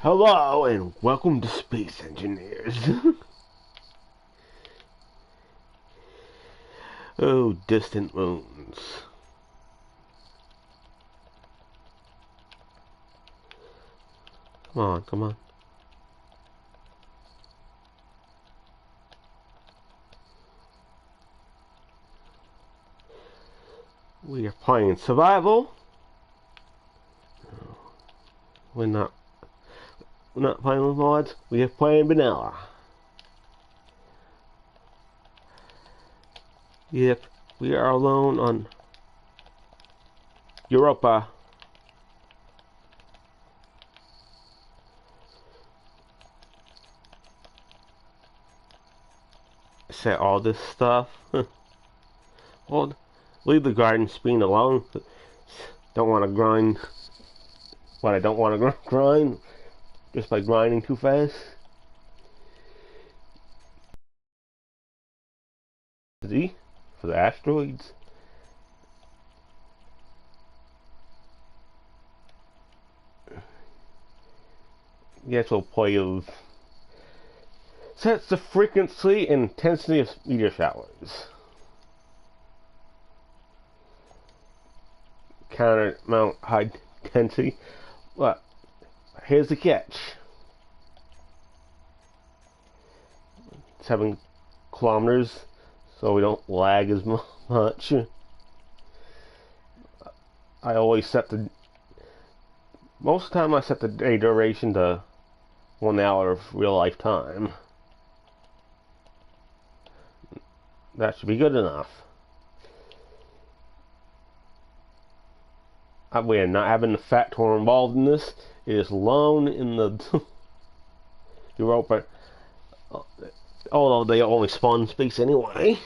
Hello and welcome to Space Engineers. Oh, distant moons. Come on, come on. We are playing survival. We're not playing with mods. We are playing vanilla. Yep, we are alone on Europa. Set all this stuff. Well, leave the garden screen alone. Don't want to grind what I don't want to grind just by grinding too fast. Z for the asteroids. Yes, we'll play of sets the frequency and intensity of meteor showers. Counter mount high intensity. But here's the catch. 7 kilometers, so we don't lag as much. I always set the most of the time I set the day duration to 1 hour of real life time. That should be good enough. We're not having the factor involved in this. It is alone in the Europa. Although they only spawn space anyway.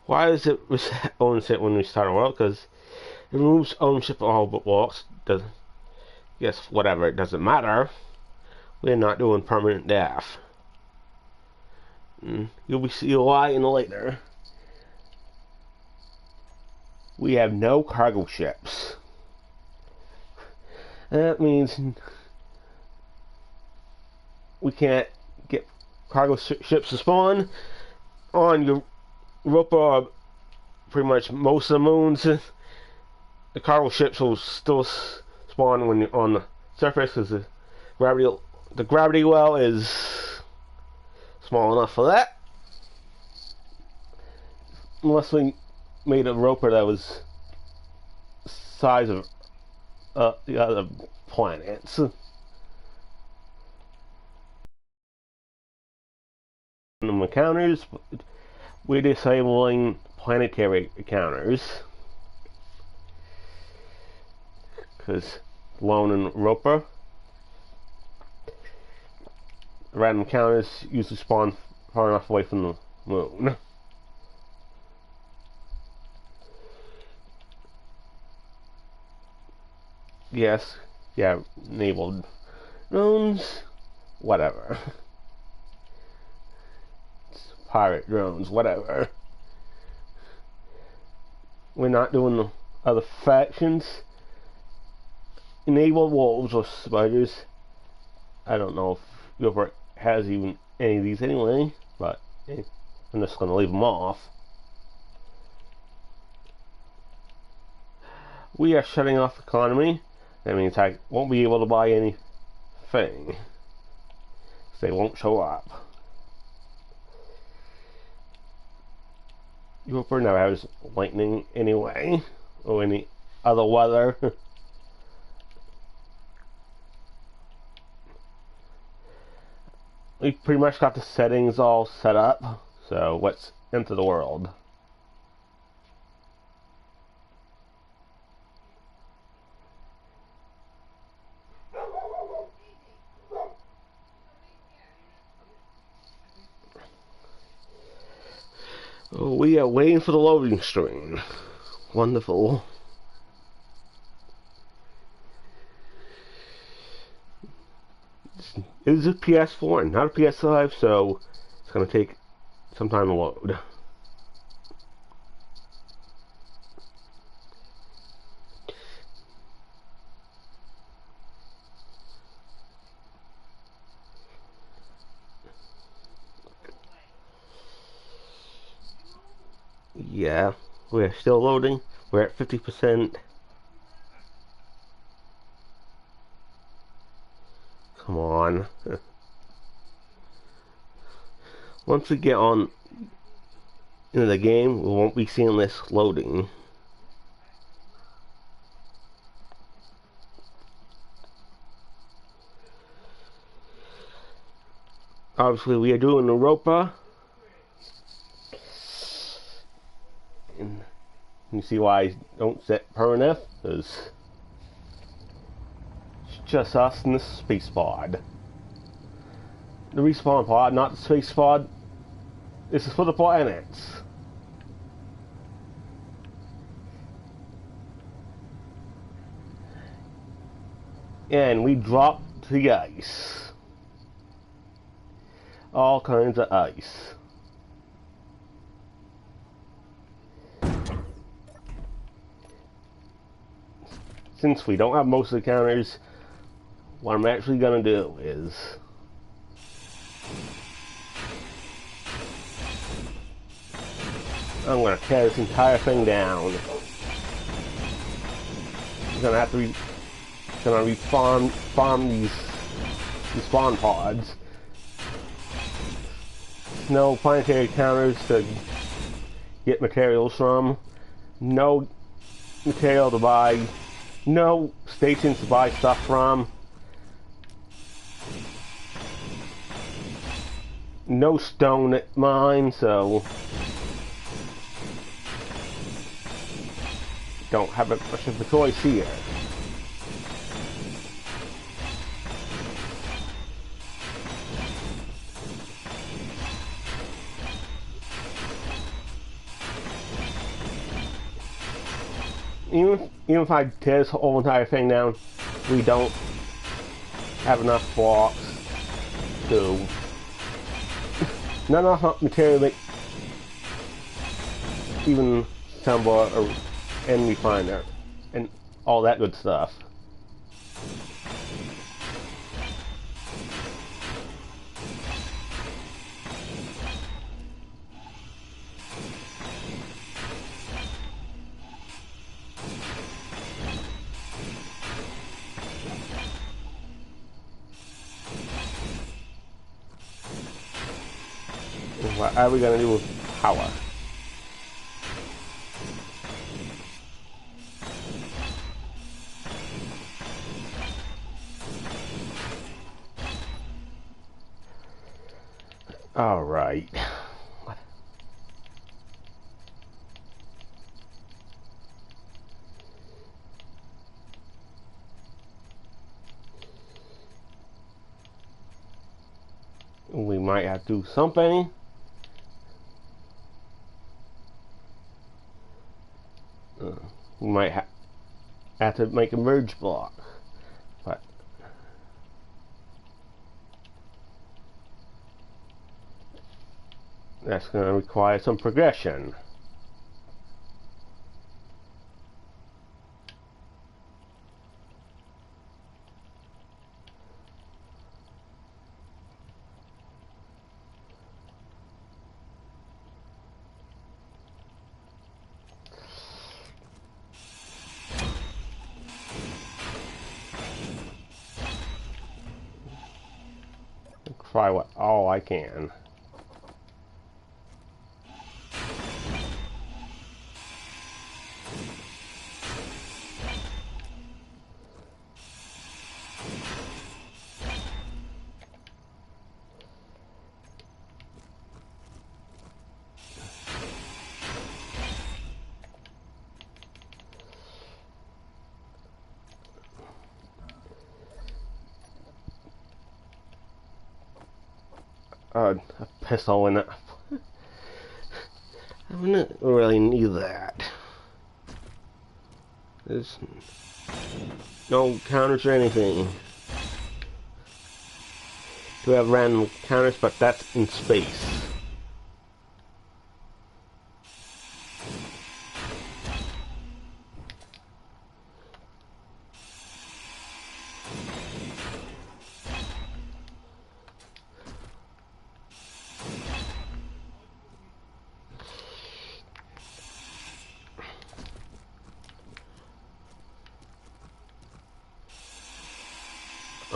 Why does it reset ownership when we start a world? Because it removes ownership of all but walks. Yes, whatever, it doesn't matter. We're not doing permanent death. You'll be see why in later. We have no cargo ships. That means we can't get cargo ships to spawn on Europa. Pretty much most of the moons. The cargo ships will still spawn when you're on the surface because the gravity well is small enough for that. Unless we made a Europa that was the size of the other planets. The counters, we're disabling planetary counters because alone in Europa, random counters usually spawn far enough away from the moon. Yes, yeah, enabled drones, whatever. Pirate drones, whatever. We're not doing the other factions. Enabled wolves or spiders. I don't know if Gearbox has even any of these anyway, but I'm just going to leave them off. We are shutting off the economy. That means I won't be able to buy anything. They won't show up. Europa never has lightning anyway, or any other weather. We pretty much got the settings all set up, so let's enter the world. We are waiting for the loading screen. Wonderful. It is a PS4 and not a PS5, so it's going to take some time to load. Yeah, we're still loading. We're at 50%. Come on. Once we get on into the game, we won't be seeing this loading. Obviously, we are doing Europa. And you see why I don't set permanent? Because it's just us and the space pod. The respawn pod, not the space pod. This is for the planets. And we dropped the ice. All kinds of ice. Since we don't have most of the counters, what I'm actually gonna do is I'm gonna tear this entire thing down. I'm gonna have to farm these spawn pods. No planetary counters to get materials from. No material to buy. No stations to buy stuff from. No stone at mine, so don't have much of a choice here. Even if I tear this whole entire thing down, we don't have enough blocks to not enough material to make even assemble an enemy finder and all that good stuff. What are we gonna do with power? All right. We might have to do something. We might have to make a merge block, but that's going to require some progression. Try all I can. A pistol in it. I wouldn't really need that. There's no counters or anything. Do have random counters, but that's in space.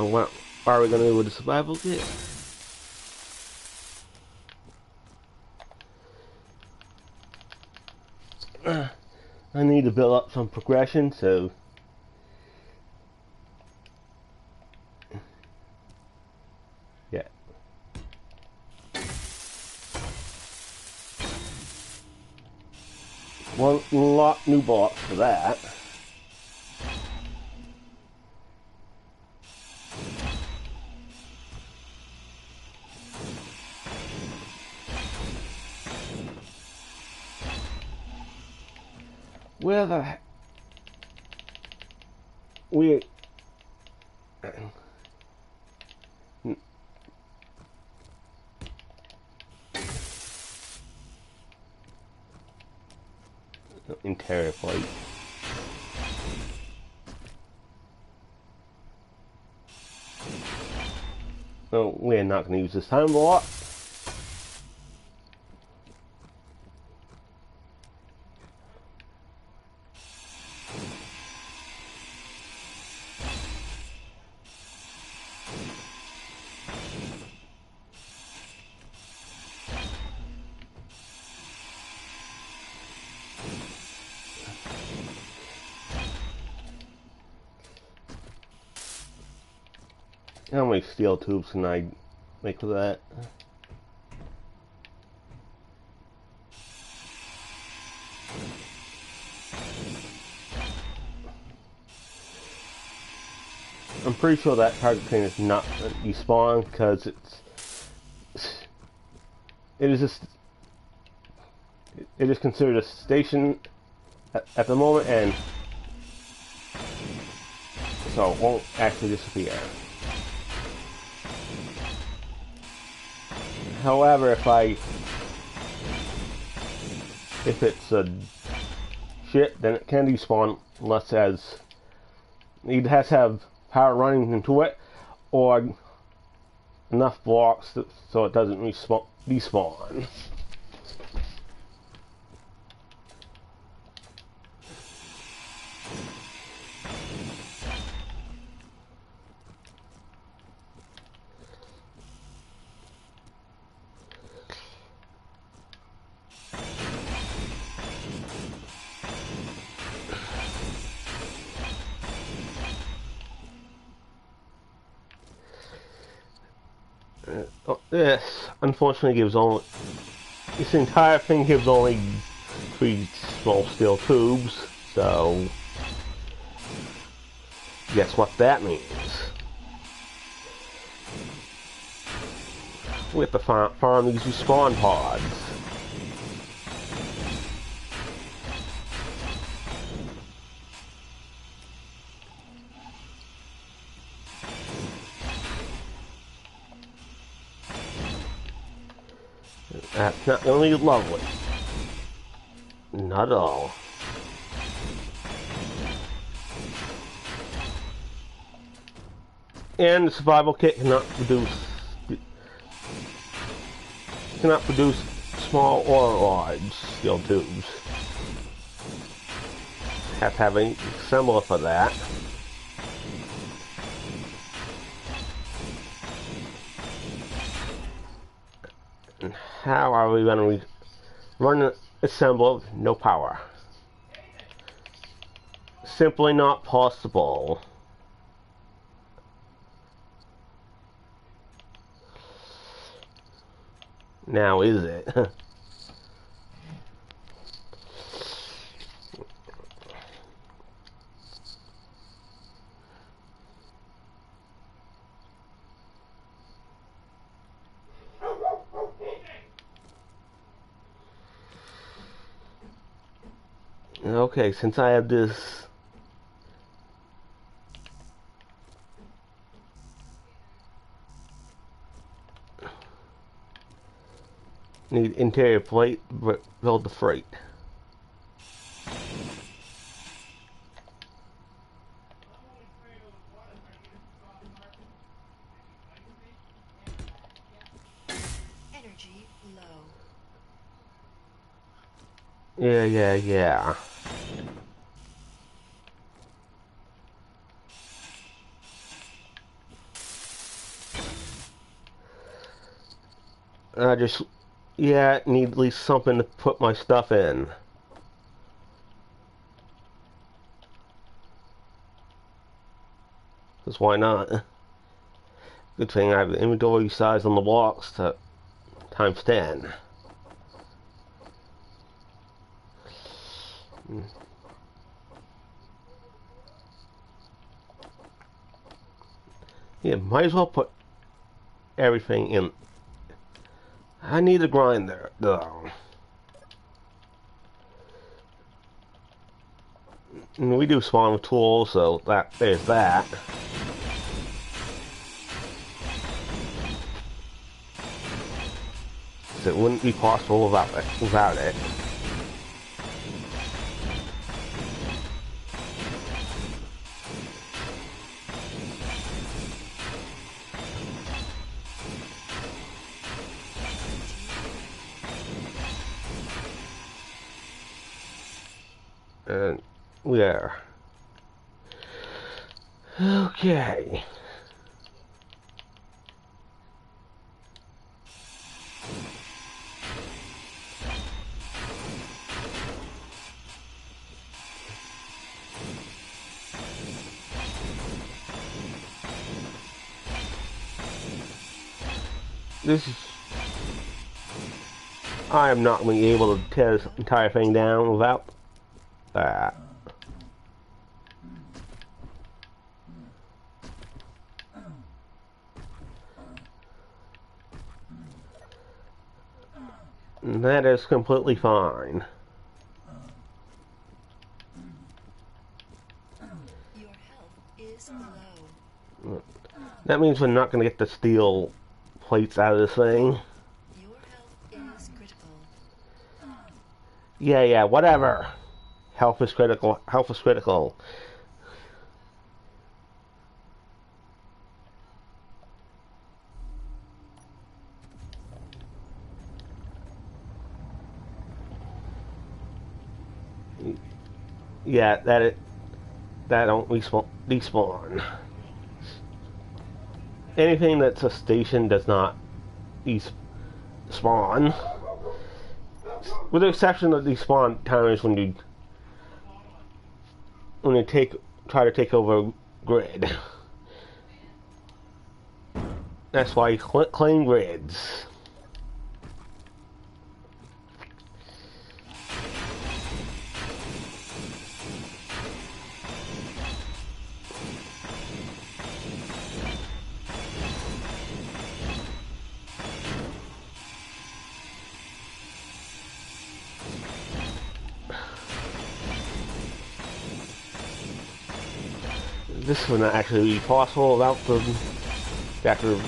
And what are we gonna do with the survival kit? I need to build up some progression, so yeah. One lot new blocks for that. Where the heck? We interior plate. No, we're not going to use this time block. How many steel tubes can I make with that? I'm pretty sure that target thing is not despawned because it is considered a station at the moment, and so it won't actually disappear. However, if it's a ship, then it can despawn unless it has to have power running into it or enough blocks so it doesn't despawn. This unfortunately gives only, this entire thing gives only 3 small steel tubes, so guess what that means. We have to farm these respawn pods. That's not going to be lovely. Not at all. And the survival kit cannot produce small or large steel tubes. Have to have an assembler for that. And how are we going to run an assembler with no power? Simply not possible. Now is it? Okay, since I have this need interior plate, build the freight. Energy low. Yeah. I just, yeah, need at least something to put my stuff in. Because why not? Good thing I have the inventory size on the blocks to times 10. Yeah, might as well put everything in. I need a grinder, though. And we do spawn with tools, so there's that. So it wouldn't be possible without it. And there. Okay. This is... I am not going to be able to tear this entire thing down without that. And that is completely fine. Your health is low. That means we're not going to get the steel plates out of this thing. Your health is critical. Yeah, whatever. Health is critical. Health is critical. Yeah, that don't respawn. Anything that's a station does not spawn. With the exception of the spawn times when you try to take over a grid. That's why you claim grids. This would not actually be possible without the reactor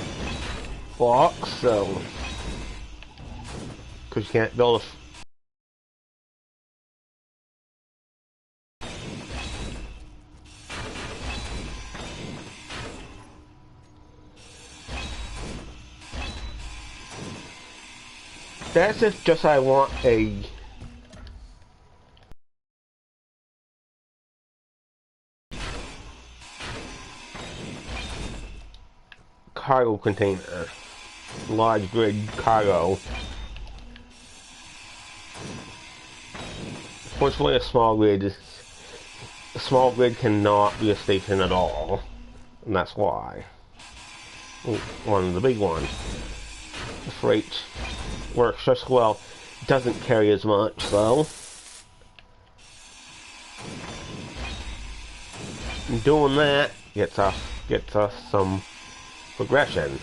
blocks, so because you can't build a that's if just I want a cargo container, large grid cargo. Fortunately, a small grid cannot be a station at all, and that's why. Ooh, one of the big ones. The freight works just well. Doesn't carry as much though. And doing that gets us some progression.